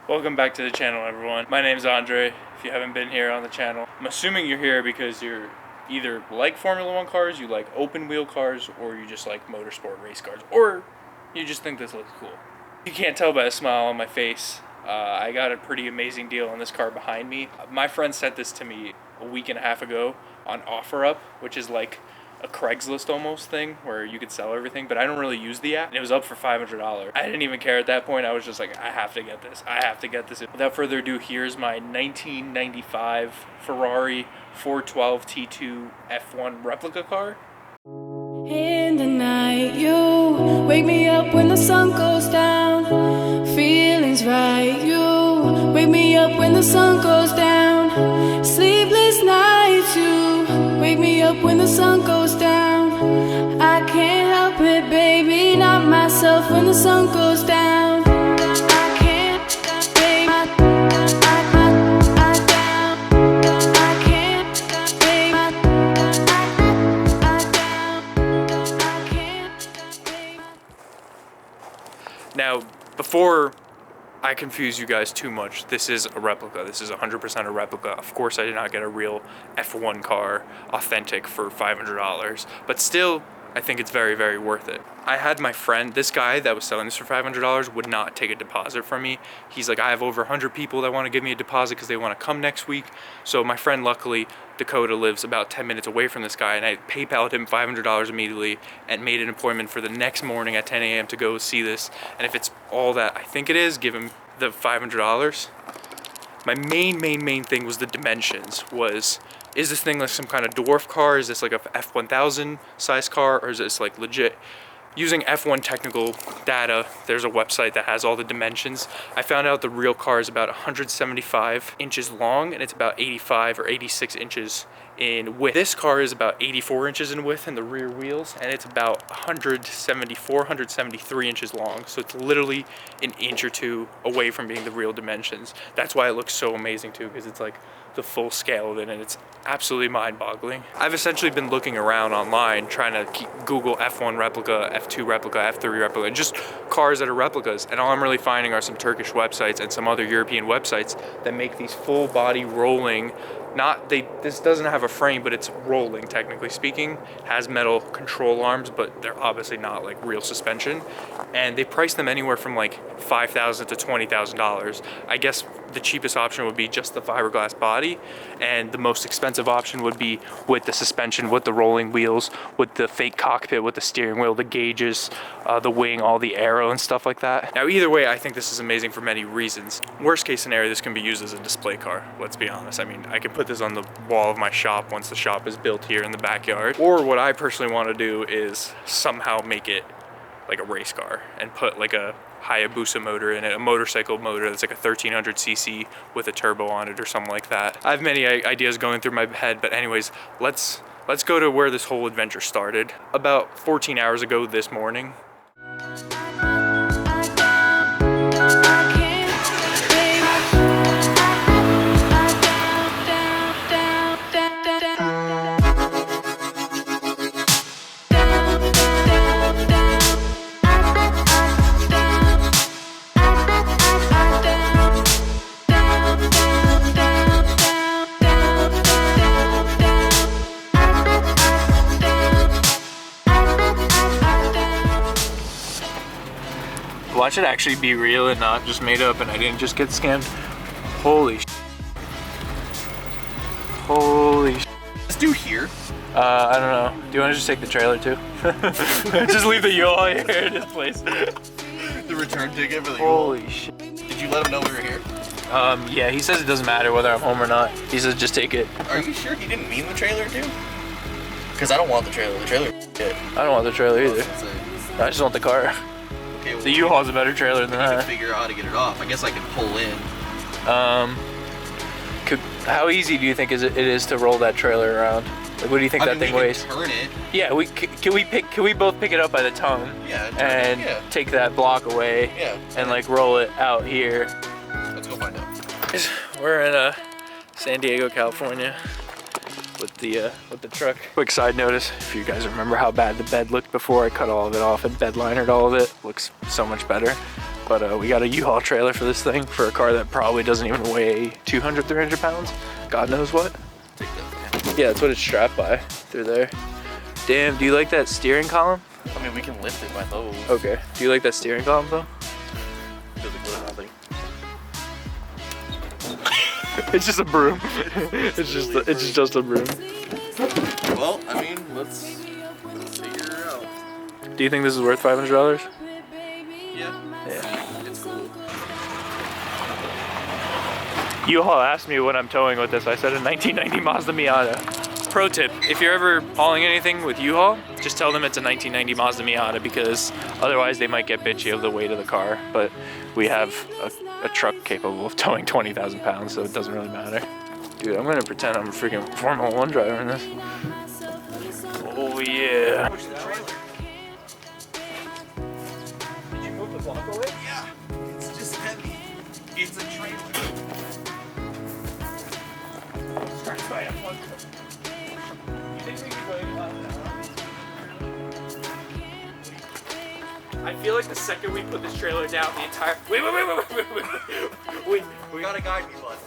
Welcome back to the channel, everyone. My name's Andre. If you haven't been here on the channel, I'm assuming you're here because you're either like Formula One cars, you like open wheel cars, or you just like motorsport race cars, or you just think this looks cool. You can't tell by a smile on my face. I got a pretty amazing deal on this car behind me. My friend sent this to me a week and a half ago on OfferUp, which is like a Craigslist almost thing where you could sell everything, but I don't really use the app. And it was up for $500. I didn't even care at that point. I was just like, I have to get this. I have to get this. Without further ado, here's my 1995 Ferrari 412 T2 F1 replica car. In the night, you wake me up when the sun goes down. Feelings right, you wake me up when the sun goes down. Sleepless nights, you wake me up when the sun goes down. I can't help it, baby, not myself when the sun goes down. I can't, baby, I down. I can't, baby, I can't, baby. Now, before I confuse you guys too much, this is a replica. This is 100% a replica. Of course, I did not get a real F1 car, authentic, for $500, but still, I think it's very, very worth it. I had my friend, this guy that was selling this for $500 would not take a deposit from me. He's like, I have over 100 people that want to give me a deposit because they want to come next week. So my friend, luckily, Dakota, lives about 10 minutes away from this guy, and I PayPal'd him $500 immediately and made an appointment for the next morning at 10 a.m. to go see this. And if it's all that I think it is, give him the $500. My main thing was the dimensions. Is this thing like some kind of dwarf car? Is this like a F1000 size car, or is this like legit? Using F1 technical data, there's a website that has all the dimensions. I found out the real car is about 175 inches long, and it's about 85 or 86 inches in width. This car is about 84 inches in width in the rear wheels, and it's about 174, 173 inches long. So it's literally an inch or two away from being the real dimensions. That's why it looks so amazing too, because it's like the full scale of it, and it's absolutely mind-boggling. I've essentially been looking around online trying to Google F1 replica, F2 replica, F3 replica, just cars that are replicas, and all I'm really finding are some Turkish websites and some other European websites that make these full body rolling, this doesn't have a frame, but it's rolling, technically speaking, has metal control arms, but they're obviously not like real suspension, and they price them anywhere from like $5,000 to $20,000. I guess the cheapest option would be just the fiberglass body, and the most expensive option would be with the suspension, with the rolling wheels, with the fake cockpit, with the steering wheel, the gauges, the wing, all the aero and stuff like that. Now, either way, I think this is amazing for many reasons. Worst case scenario, this can be used as a display car, let's be honest. I mean, I can put this on the wall of my shop once the shop is built here in the backyard. Or what I personally want to do is somehow make it like a race car and put like a Hayabusa motor in it, a motorcycle motor that's like a 1300cc with a turbo on it or something like that. I have many ideas going through my head, but anyways, let's go to where this whole adventure started. About 14 hours ago this morning. Watch it actually be real and not just made up, and I didn't just get scammed. Holy sh**. Holy sh**. Let's do here. I don't know. Do you want to just take the trailer too? Just leave the U-Haul here in this place. The return ticket for the Holy shit. Did you let him know we were here? Yeah, he says it doesn't matter whether I'm home or not. He says just take it. Are you sure he didn't mean the trailer too? Because I don't want the trailer. The trailer shit. I don't want the trailer either. I just want the car. Okay, well, The U-Haul's a better trailer than we can that. figure out how to get it off. I guess I can pull in. How easy do you think it is to roll that trailer around? Like, what do you think that thing weighs? Turn it. Yeah, can we both pick it up by the tongue? Yeah. And take that block away. Yeah. And like roll it out here. Let's go find out. We're in San Diego, California, with the truck. Quick side notice: if you guys remember how bad the bed looked before, I cut all of it off and bed linered all of it. Looks so much better. But we got a U-Haul trailer for this thing for a car that probably doesn't even weigh 200, 300 pounds. God knows what. Yeah, that's what it's strapped by through there. Damn, do you like that steering column? I mean, we can lift it by those. Okay. Do you like that steering column though? Nothing. It's just a broom. It's just a broom. Well, I mean, let's figure it out. Do you think this is worth $500? Yeah. It's cool. U-Haul asked me what I'm towing with this. I said a 1990 Mazda Miata. Pro tip, if you're ever hauling anything with U-Haul, just tell them it's a 1990 Mazda Miata because otherwise they might get bitchy of the weight of the car. But we have a truck capable of towing 20,000 pounds, so it doesn't really matter. Dude, I'm gonna pretend I'm a freaking Formula 1 driver in this. Oh yeah. Push the trailer. Did you move the block away? Yeah. It's just heavy. It's a trailer. I feel like the second we put this trailer down, the entire wait. We gotta guide me, bud.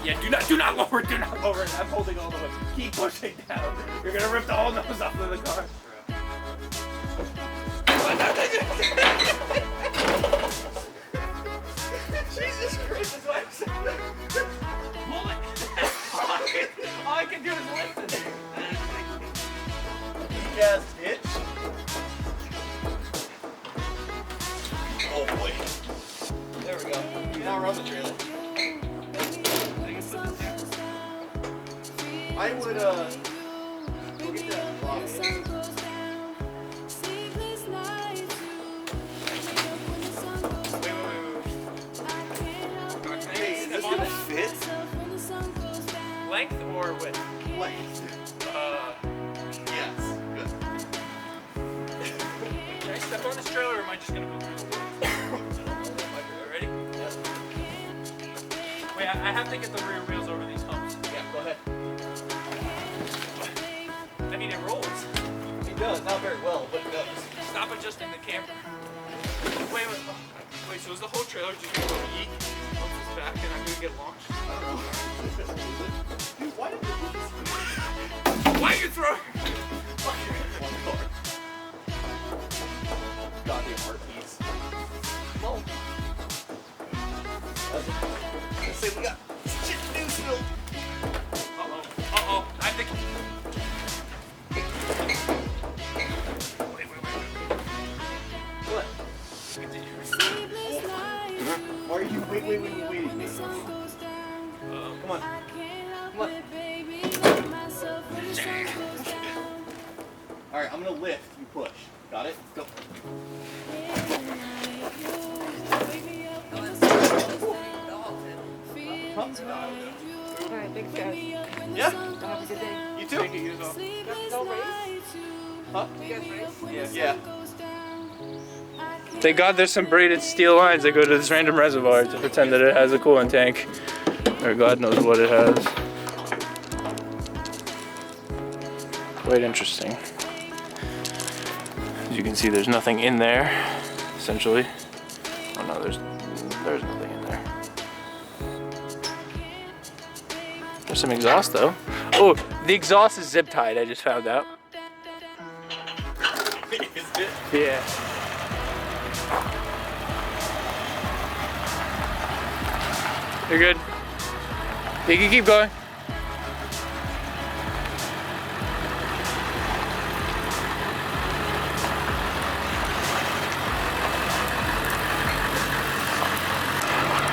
Yeah, do not lower it. I'm holding all the way. Keep pushing down. You're gonna rip the whole nose off of the car. Jesus Christ, that's why I'm saying that. Pull it. All I can do is lift it. Yes, bitch. Oh boy. There we go. You now run the trailer. I would, look at that block. Hey, is this gonna fit? Length or width? Length. Yes. Good. Can I step on this trailer or am I just gonna go through the woods? Ready? Yep. Wait, I have to get the rear wheels over these humps. Yeah, go ahead. I mean, it rolls. It does, not very well, but it does. Stop adjusting the camper. Wait, so is the whole trailer just gonna go yeet, up its back, and I'm gonna get launched? I don't know. Dude, why did you do this? Why are you throwing? One car. Goddamn art piece. Well, let's say we got shit to do still. Uh-oh. I think... Wait. What? Continue. Why are you waiting? Come on. Alright, I'm gonna lift, you push. Got it? Go. Alright, thanks guys. Yeah? Have a good day. You too? Thank you, you as well. No race? Huh? You guys race? Yeah. Thank God there's some braided steel lines that go to this random reservoir to pretend that it has a coolant tank. Or God knows what it has. Quite interesting. As you can see, there's nothing in there, essentially. Oh no, there's nothing in there. There's some exhaust though. Oh, the exhaust is zip tied, I just found out. Is it? Yeah. You're good. You can keep going.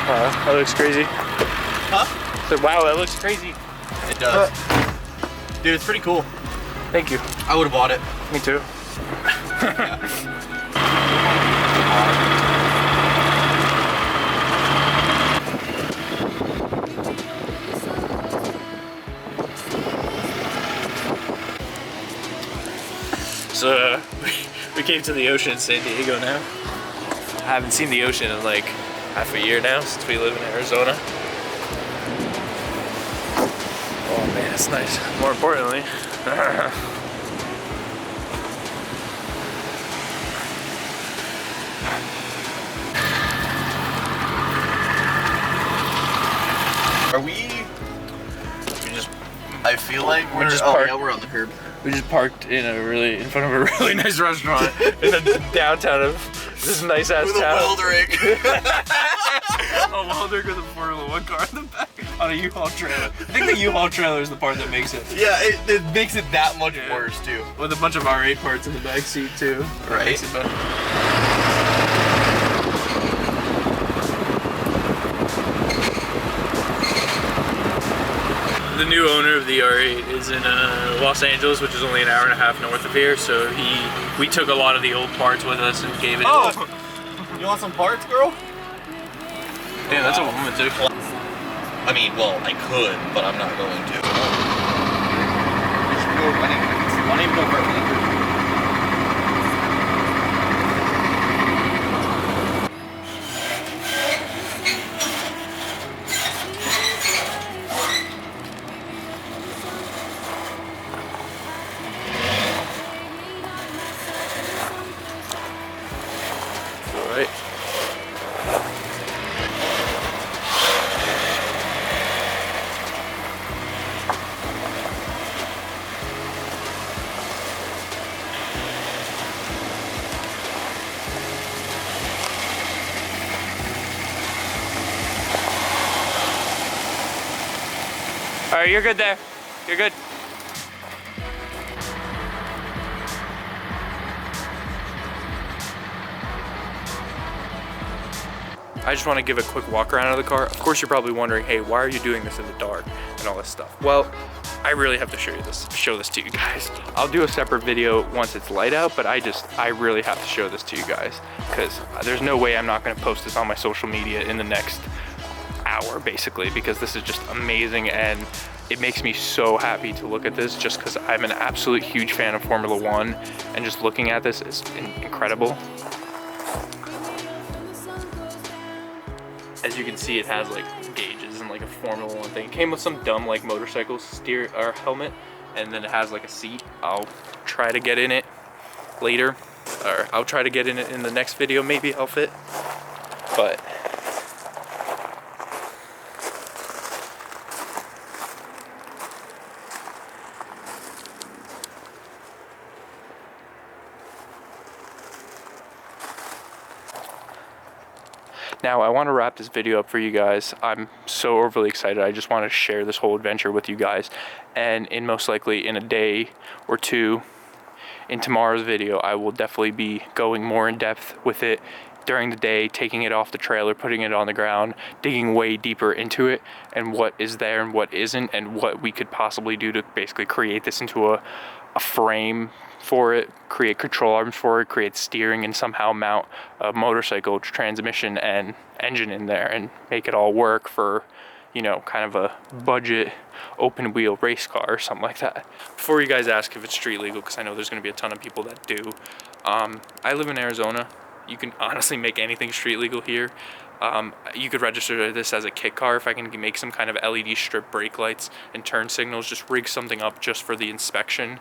Wow, that looks crazy. Huh? So, wow, that looks crazy. It does. Dude, it's pretty cool. Thank you. I would have bought it. Me too. So we came to the ocean in San Diego now. I haven't seen the ocean in like half a year now since we live in Arizona. Oh man, it's nice. More importantly, I feel like we're just oh parked- yeah, we're on the curb. We just parked in front of a really nice restaurant in the downtown of this nice ass With a town. weld rig. A welder with a Formula 1 car in the back on a U-Haul trailer. I think the U-Haul trailer is the part that makes it. Yeah, it makes it that much worse too. With a bunch of R8 parts in the back seat too. Right. Makes it better. The new owner of the R8 is in Los Angeles, which is only an hour and a half north of here. So we took a lot of the old parts with us and gave it. Oh, you want some parts, girl? Damn, that's a woman too. I mean, well, I could, but I'm not going to. All right. All right, you're good there. You're good. I just want to give a quick walk around of the car. Of course, you're probably wondering, hey, why are you doing this in the dark and all this stuff? Well, I really have to show this to you guys. I'll do a separate video once it's light out, but I really have to show this to you guys because there's no way I'm not going to post this on my social media in the next hour, basically, because this is just amazing and it makes me so happy to look at this just because I'm an absolute huge fan of Formula 1 and just looking at this is incredible. As you can see, it has like gauges and like a Formula 1 thing. It came with some dumb like motorcycle steer or helmet, and then it has like a seat. I'll try to get in it later, or I'll try to get in it in the next video. Maybe I'll fit, but now I want to wrap this video up for you guys. I'm so overly excited. I just want to share this whole adventure with you guys. And most likely in a day or two in tomorrow's video, I will definitely be going more in depth with it during the day, taking it off the trailer, putting it on the ground, digging way deeper into it and what is there and what isn't and what we could possibly do to basically create this into a frame for it, create control arms for it, create steering, and somehow mount a motorcycle transmission and engine in there and make it all work for, you know, kind of a budget open wheel race car or something like that. Before you guys ask if it's street legal, because I know there's going to be a ton of people that do, I live in Arizona. You can honestly make anything street legal here. You could register this as a kit car if I can make some kind of LED strip brake lights and turn signals, just rig something up just for the inspection.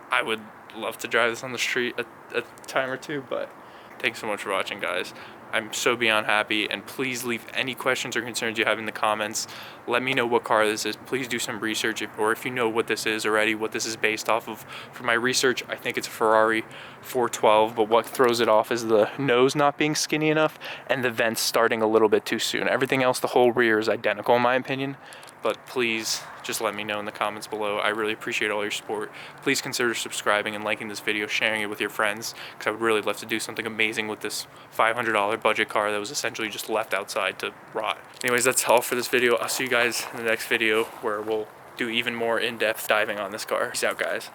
I would love to drive this on the street a time or two, but thanks so much for watching, guys. I'm so beyond happy, and please leave any questions or concerns you have in the comments. Let me know what car this is. Please do some research, or if you know what this is already, what this is based off of. For my research, I think it's a Ferrari 412, but what throws it off is the nose not being skinny enough and the vents starting a little bit too soon. Everything else, the whole rear is identical in my opinion, but please just let me know in the comments below. I really appreciate all your support. Please consider subscribing and liking this video, sharing it with your friends, because I would really love to do something amazing with this $500 budget car that was essentially just left outside to rot. Anyways, that's all for this video. I'll see you guys in the next video where we'll do even more in-depth diving on this car. Peace out, guys.